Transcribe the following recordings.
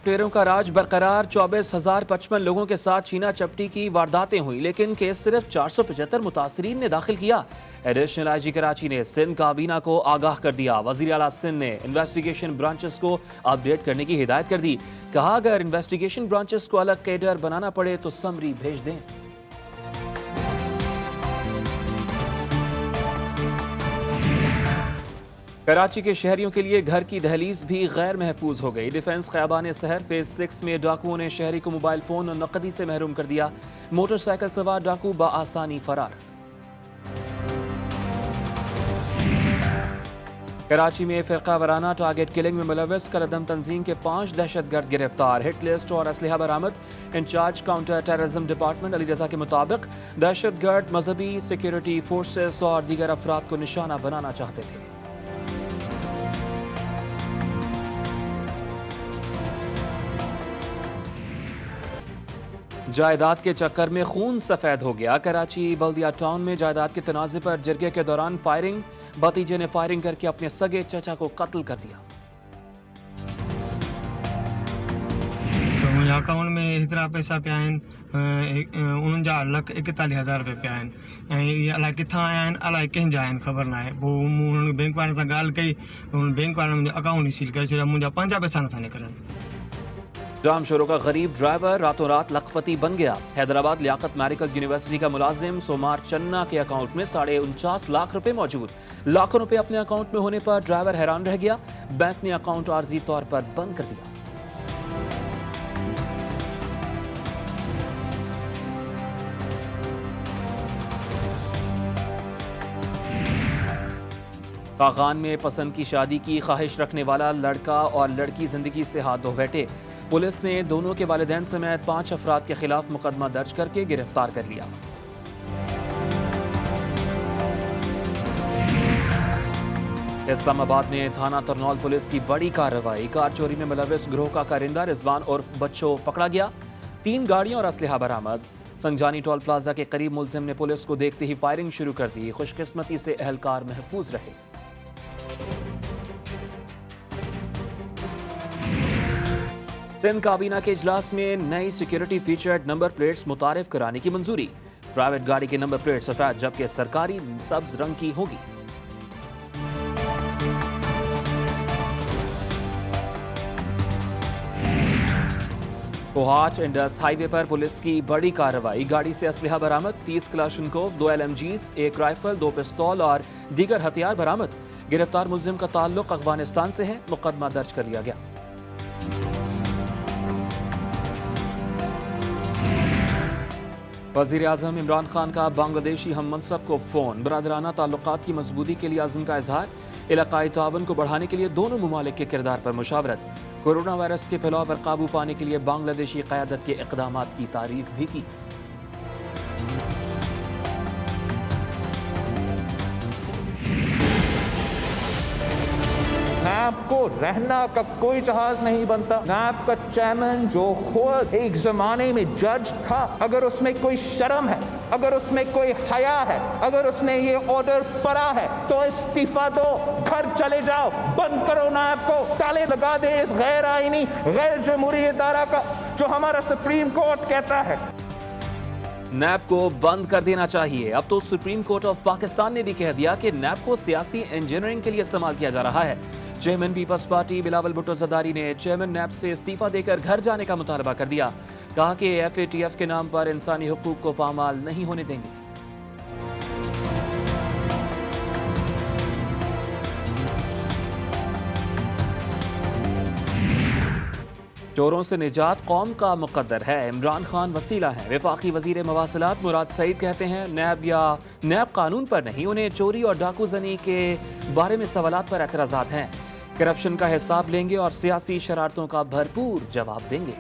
लुटेरों का राज बरकरार। 24,055 लोगों के साथ छीना चपटी की वारदातें हुई, लेकिन केस सिर्फ 475 मुतासरीन ने दाखिल किया। एडिशनल आईजी कराची ने सिंध काबीना को आगाह कर दिया। वजीर आला सिंध ने इन्वेस्टिगेशन ब्रांचेस को अपडेट करने की हिदायत कर दी। कहा, अगर इन्वेस्टिगेशन ब्रांचेस को अलग कैडर बनाना पड़े तो समरी भेज दें। कराची के शहरियों के लिए घर की दहलीज भी गैर महफूज हो गई। डिफेंस ख़याबान शहर फेज 6 में डाकुओं ने शहरी को मोबाइल फोन और नकदी से महरूम कर दिया। मोटरसाइकिल सवार डाकू बआसानी फरार। कराची में फिरका वराना टारगेट किलिंग में मुलव्वस कलअदम तंजीम के 5 दहशतगर्द गिरफ्तार। हिट लिस्ट और असलहा बरामद। Incharge counter terrorism department Ali Raza के मुताबिक दहशतगर्द मजहबी, सिक्योरिटी फोर्सेस और दीगर अफराद को निशाना बनाना चाहते थे। जायदाद के चक्कर में खून सफेद हो गया। कराची बल्दिया टाउन में जायदाद के तनाज़े पर जरगे के दौरान फायरिंग। भतीजे ने फायरिंग करके अपने सगे चचा को कत्ल कर दिया। तो मुंहिंजे अकाउंट में हेतिरा पैसा पिया आहिनि, 49,41,000 रुपया पिया आहिनि ऐं इहे अलाए किथां आया आहिनि, अलाए कंहिंजा आहिनि, ख़बर न आहे। पोइ मूं हुननि बैंक वारनि सां ॻाल्हि कई, हुन बैंक वारनि मुंहिंजो अकाउंट ई सील करे छॾिया। मुंहिंजा पंहिंजा पैसा नथा निकिरनि। जाम शोरों का गरीब ड्राइवर रातों रात लखपति बन गया। हैदराबाद लियाकत मेडिकल यूनिवर्सिटी का मुलाजिम सोमार चन्ना के अकाउंट में 49.5 लाख रुपए मौजूद। लाखों रुपए अपने अकाउंट में होने पर ड्राइवर हैरान रह गया। बैंक ने अकाउंट आर्जी तौर पर बंद कर दिया। कागान में पसंद की शादी की ख्वाहिश रखने वाला लड़का और लड़की जिंदगी से हाथ धो बैठे। पुलिस ने दोनों के वालिदैन समेत 5 अफराद के खिलाफ मुकदमा दर्ज करके गिरफ्तार कर लिया। इस्लामाबाद में थाना तरनौल पुलिस की बड़ी कार्रवाई। कार चोरी में मुलव्वस गिरोह का कारिंदा रिजवान उर्फ बच्चो पकड़ा गया। 3 गाड़ियां और असलहा बरामद। संजानी टोल प्लाजा के करीब मुलजिम ने पुलिस को देखते ही फायरिंग शुरू कर दी। खुशकिस्मती से एहलकार महफूज रहे। सिंध काबीना के इजलास में नई सिक्योरिटी फीचर्ड नंबर प्लेट्स मुतारिफ कराने की मंजूरी। प्राइवेट गाड़ी की नंबर प्लेट सफेद जबकि सरकारी सब्ज रंग की होगी। कोहाट इंडस हाईवे पर पुलिस की बड़ी कार्रवाई। गाड़ी से असलहा बरामद। 30 क्लाशनकोव, 2 LMGs, 1 राइफल, 2 पिस्तौल और दीगर हथियार बरामद। गिरफ्तार मुलजिम का ताल्लुक अफगानिस्तान से है। मुकदमा दर्ज कर लिया गया। वज़ीर आज़म इमरान खान का बांग्लादेशी हम मनसब को फ़ोन। बरादराना ताल्लुकात की मजबूती के लिए अज़्म का इजहार। इलाकाई तावन को बढ़ाने के लिए दोनों ममालिक के किरदार पर मुशावरत। कोरोना वायरस के फैलाव पर काबू पाने के लिए बांग्लादेशी क़यादत के इक़दामात की तारीफ भी की। नैब को रहना का कोई जहाज नहीं बनता। नैब का चेयरमैन जो खुद एक जमाने में जज था, अगर उसमें कोई शर्म है, अगर उसमें कोई हया है, अगर उसने ये ऑर्डर पढ़ा है तो इस्तीफा दो, घर चले जाओ, बंद करो नैब को, ताले लगा दे इस गैर आईनी गैर जमहूरी इदारा का जो हमारा सुप्रीम कोर्ट कहता है। नैब को बंद कर देना चाहिए। अब तो सुप्रीम कोर्ट ऑफ पाकिस्तान ने भी कह दिया कि नैब को सियासी इंजीनियरिंग के लिए इस्तेमाल किया जा रहा है। चेयरमैन पीपल्स पार्टी बिलावल भुट्टो ज़रदारी ने चेयरमैन नैब से इस्तीफा देकर घर जाने का मुतालबा कर दिया। कहा कि FATF के नाम पर इंसानी हुकूक को पामाल नहीं होने देंगे। चोरों से निजात कौम का मुकद्दर है। इमरान खान वसीला है। वफाकी वजीर मवासिलात मुराद सईद कहते हैं नैब या नैब कानून पर नहीं, उन्हें चोरी और डाकू जनी के बारे में सवालात पर एतराज़ात हैं। करप्शन का हिसाब लेंगे और सियासी शरारतों का भरपूर जवाब देंगे।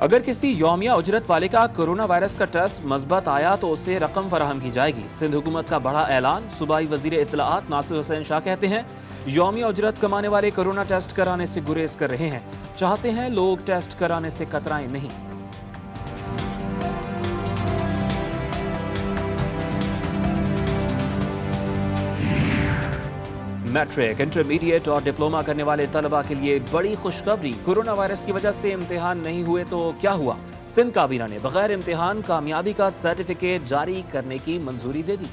अगर किसी यौमिया उजरत वाले का कोरोना वायरस का टेस्ट मस्बत आया तो उसे रकम फराहम की जाएगी। सिंध हुकूमत का बड़ा ऐलान। सूबाई वजीर इत्तलाआत नासिर हुसैन शाह कहते हैं यौमिया उजरत कमाने वाले कोरोना टेस्ट कराने से गुरेज कर रहे हैं। चाहते हैं लोग टेस्ट कराने से कतराएं नहीं। मैट्रिक, इंटरमीडिएट और डिप्लोमा करने वाले तलबा के लिए बड़ी खुशखबरी। कोरोना वायरस की वजह से इम्तिहान नहीं हुए तो क्या हुआ? सिंध काबीना ने बगैर इम्तिहान कामयाबी का सर्टिफिकेट जारी करने की मंजूरी दे दी।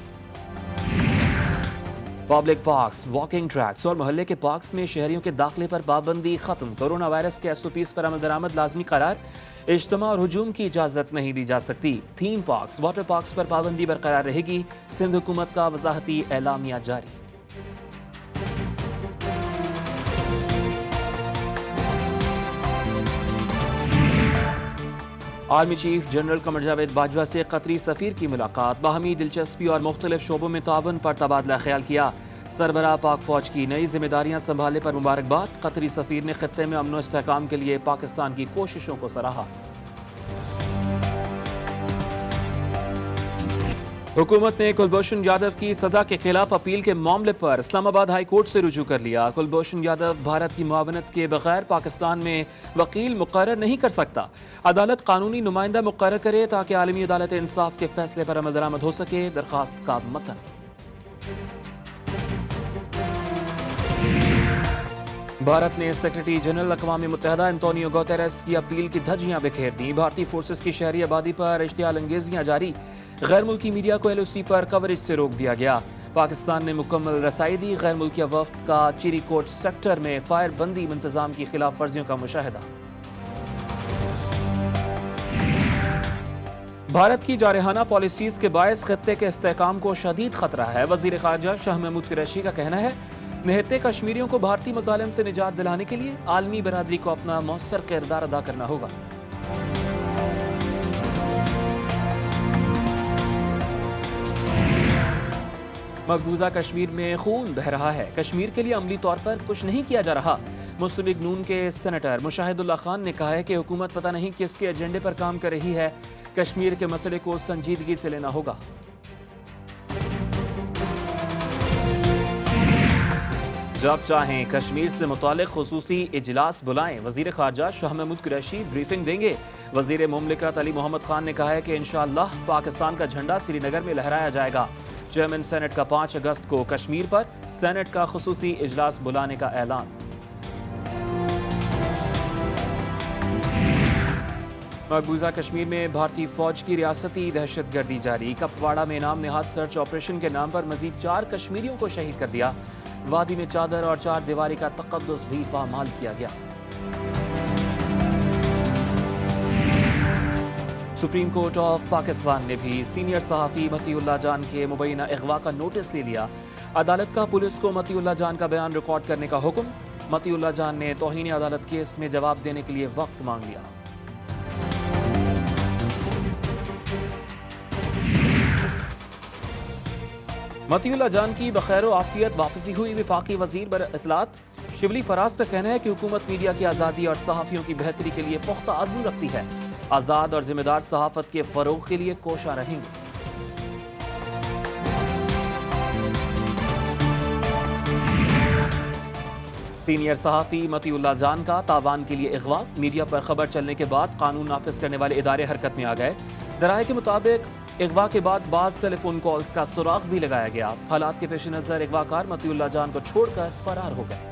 पब्लिक पार्क्स, वॉकिंग ट्रैक्स और मोहल्ले के पार्क्स में शहरियों के दाखिले पर पाबंदी खत्म। कोरोना वायरस के SOPs पर अमल दरामद लाजमी करार। इज्तिमा और हुजूम की इजाजत नहीं दी जा सकती। थीम पार्क्स, वाटर पार्क्स पर पाबंदी बरकरार रहेगी। सिंध हुकूमत का वजाहती एलामिया जारी। Army chief general Qamar Javed Bajwa से कतरी सफीर की मुलाकात। बाहमी दिलचस्पी और मुख्तलिफ शोबों में ताउन पर तबादला ख्याल किया। सरबराह पाक फौज की नई जिम्मेदारियां संभालने पर मुबारकबाद। कतरी सफीर ने खत्ते में अमन व इस्तेहकाम के लिए पाकिस्तान की कोशिशों को सराहा। हुकूमत ने कुलभूषण यादव की सजा के खिलाफ अपील के मामले पर इस्लामाबाद हाई कोर्ट से रुजू कर लिया। कुलभूषण यादव भारत की मुआवनत के बगैर पाकिस्तान में वकील मुकर्रर नहीं कर सकता। अदालत कानूनी नुमाइंदा मुकर्रर करे ताकि आलमी अदालत इंसाफ के फैसले पर अमल दरामद हो सके। दरखास्त का मतन। भारत ने सेक्रेटरी जनरल अक़वाम मुत्तहिदा एंटोनियो गुतेरेस की अपील की धज्जियां बिखेर दी। भारतीय फोर्सेस की शहरी आबादी पर इश्तियाल अंगेजियां जारी। गैर मुल्की मीडिया को LOC पर कवरेज से रोक दिया गया। पाकिस्तान ने मुकम्मल रसाई दी। गैर मुल्की वफ्द का चिरीकोट सेक्टर में फायर बंदी इंतजाम की खिलाफ वर्जियों का मुशाहिदा। भारत की जारहाना पॉलिसीज के बायस खत्ते के इस्तेहकाम को शदीद खतरा है। वजीर खारजा शाह महमूद कुरैशी का कहना है निहत्ते कश्मीरियों को भारतीय मुजालिम से निजात दिलाने के लिए आलमी बरादरी को अपना मौसर किरदार अदा करना होगा। मकबूजा कश्मीर में खून बह रहा है। कश्मीर के लिए अमली तौर पर कुछ नहीं किया जा रहा। मुस्लिम लीग नून के सेनेटर मुशाहिदुल्लाह खान ने कहा है कि हुकूमत पता नहीं किसके एजेंडे पर काम कर रही है। कश्मीर के मसले को संजीदगी से लेना होगा। जब चाहें कश्मीर से मुतालिक खुसूसी इजलास बुलाएं। वजीर खारजा शाह महमूद कुरैशी ब्रीफिंग देंगे। वजीर मुमलिकत अली मोहम्मद खान ने कहा है कि इंशाअल्लाह पाकिस्तान का झंडा श्रीनगर में लहराया जाएगा। चेयरमैन सेनेट का 5 अगस्त को कश्मीर पर सेनेट का खुसूसी इजलास बुलाने का ऐलान। मकबूजा कश्मीर में भारतीय फौज की रियासती दहशतगर्दी जारी। कपवाड़ा में नाम नेहाद सर्च ऑपरेशन के नाम पर मजीद 4 कश्मीरियों को शहीद कर दिया। वादी में चादर और 4 दीवारी का तकद्दुस भी पामाल किया गया। सुप्रीम कोर्ट ऑफ पाकिस्तान ने भी सीनियर सहाफ़ी मतीउल्लाह जान के मुबैना अगवा का नोटिस ले लिया। अदालत का पुलिस को मतीउल्लाह जान का बयान रिकॉर्ड करने का हुक्म। मतीउल्लाह जान ने तौहीन अदालत केस में जवाब देने के लिए वक्त मांग लिया। मतीउल्लाह जान की बखैर आफियत वापसी हुई। वफाकी वजीर बर इत्तलात शिबली फराज का कहना है कि हुकूमत मीडिया की आज़ादी और सहाफ़ियों की बेहतरी के लिए पुख्ता आज़म रखती है। आज़ाद और जिम्मेदार सहाफ़त के फ़रोग़ के लिए कोशा रहेंगे। सीनियर सहाफ़ी मतीउल्लाह जान का तावान के लिए अगवा। मीडिया पर खबर चलने के बाद कानून नाफिज करने वाले इदारे हरकत में आ गए। ज़राए के मुताबिक अगवा के बाद बाज़ टेलीफोन कॉल्स का सुराग भी लगाया गया। हालात के पेश नज़र अगवाकार मतीउल्लाह जान को छोड़कर फरार हो गए।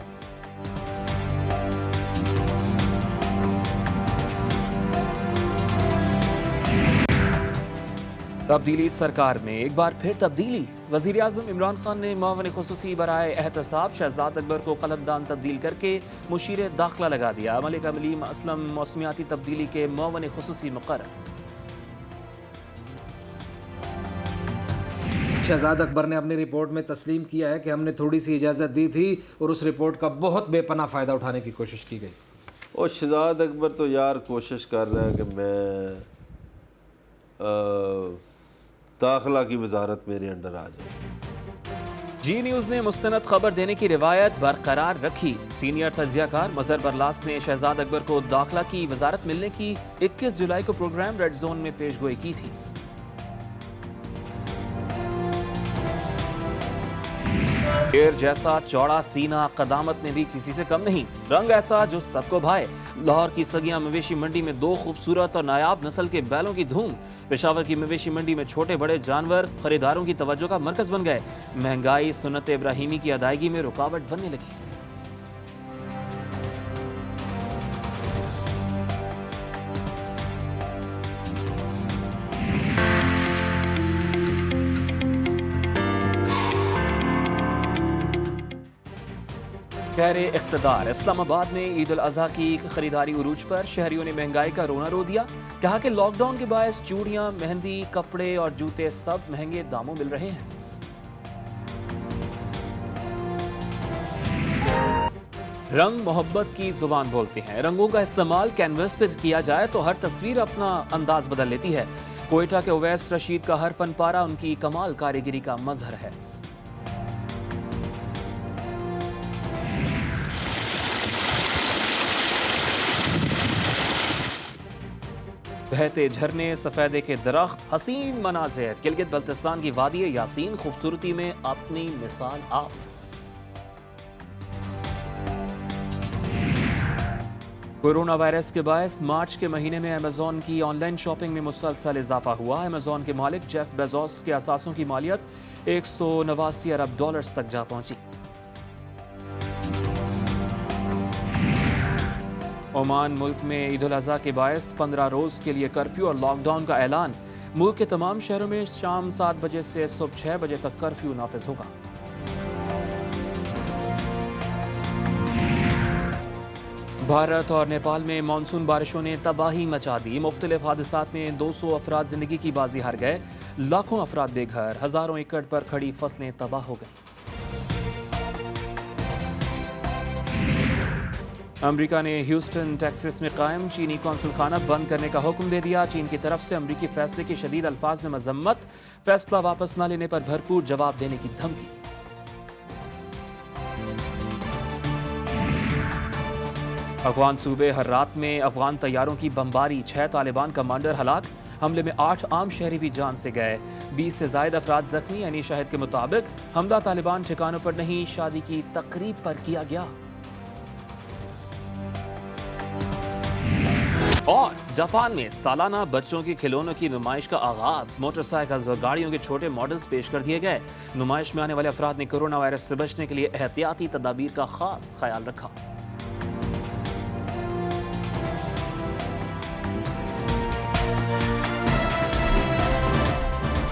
तब्दीली सरकार में एक बार फिर तब्दीली। वज़ीर आज़म इमरान खान ने मुआवन खुसूसी बराए एहतसाब शहजाद अकबर को कलमदान तब्दील करके मुशीर दाखिला लगा दिया। मलिक अमलीम असलम मौसमियाती तब्दीली के मुआवन खुसूसी मुक़र्रर। शहजाद अकबर ने अपनी रिपोर्ट में तस्लीम किया है कि हमने थोड़ी सी इजाज़त दी थी और उस रिपोर्ट का बहुत बेपनाह फ़ायदा उठाने की कोशिश की गई। और शहजाद अकबर तो यार कोशिश कर रहा है कि मैं दाखिला की वजारत मेरे अंडर आ जाए। जी न्यूज़ ने मुस्तनद खबर देने की रिवायत बरकरार रखी। सीनियर तज्जियाकार मजहर बरलास ने शहजाद अकबर को दाखिला की वजारत मिलने की 21 जुलाई को प्रोग्राम रेड जोन में पेशगोई की थी। शेर जैसा चौड़ा सीना कदामत में भी किसी से कम नहीं, रंग ऐसा जो सबको भाए। लाहौर की सगिया मवेशी मंडी में 2 खूबसूरत और नायाब नस्ल के बैलों की धूम। पेशावर की मवेशी मंडी में छोटे बड़े जानवर खरीदारों की तवज्जो का मरकज बन गए। महंगाई सुन्नत इब्राहिमी की अदायगी में रुकावट बनने लगी। खैर इक़्तिदार इस्लामाबाद में ईद उल अज़हा की खरीदारी उरूज पर शहरियों ने महंगाई का रोना रो दिया। कहा कि लॉकडाउन के बायस चूड़ियां, मेहंदी, कपड़े और जूते सब महंगे दामों मिल रहे हैं। रंग मोहब्बत की जुबान बोलते हैं। रंगों का इस्तेमाल कैनवस पर किया जाए तो हर तस्वीर अपना अंदाज बदल लेती है। कोयटा के उवैस रशीद का हर फन पारा उनकी कमाल कारीगरी का मजहर है। बहते झरने, सफेदे के दरख्त, हसीन मनाज़िर, गिलगित बल्तिस्तान की वादी यासीन खूबसूरती में अपनी मिसाल आप। कोरोना वायरस के बायस मार्च के महीने में अमेजॉन की ऑनलाइन शॉपिंग में मुसलसल इजाफा हुआ। अमेजॉन के मालिक जेफ बेजोस के असासों की मालियत 189 अरब डॉलर्स तक जा पहुंची। ओमान मुल्क में ईद उल अज़हा के बायस 15 रोज के लिए कर्फ्यू और लॉकडाउन का ऐलान। मुल्क के तमाम शहरों में शाम 7 बजे से सुबह 6 बजे तक कर्फ्यू नाफिज होगा। भारत और नेपाल में मानसून बारिशों ने तबाही मचा दी। मुख्तलिफ हादसात में 200 अफराद जिंदगी की बाजी हार गए। लाखों अफराद बेघर, हजारों एकड़ पर खड़ी फसलें तबाह हो गई। अमेरिका ने ह्यूस्टन टेक्सास में कायम चीनी कौंसल खाना बंद करने का हुक्म दे दिया। चीन की तरफ से अमेरिकी फैसले की शदीद अल्फाज में मजम्मत, फैसला वापस न लेने पर भरपूर जवाब देने की धमकी। अफगान सूबे हर्रात में अफगान तैयारों की बमबारी, 6 तालिबान कमांडर हलाक। हमले में 8 आम शहरी भी जान से गए। 20 से ज्यादा अफराद जख्मी। यानी शाहिद के मुताबिक हमला तालिबान ठिकानों पर नहीं, शादी की तकरीब पर किया गया। और जापान में सालाना बच्चों के खिलौनों की नुमाइश का आगाज। मोटरसाइकिल और गाड़ियों के छोटे मॉडल्स पेश कर दिए गए। नुमाइश में आने वाले अफराद ने कोरोना वायरस से बचने के लिए एहतियाती तदाबीर का खास ख्याल रखा।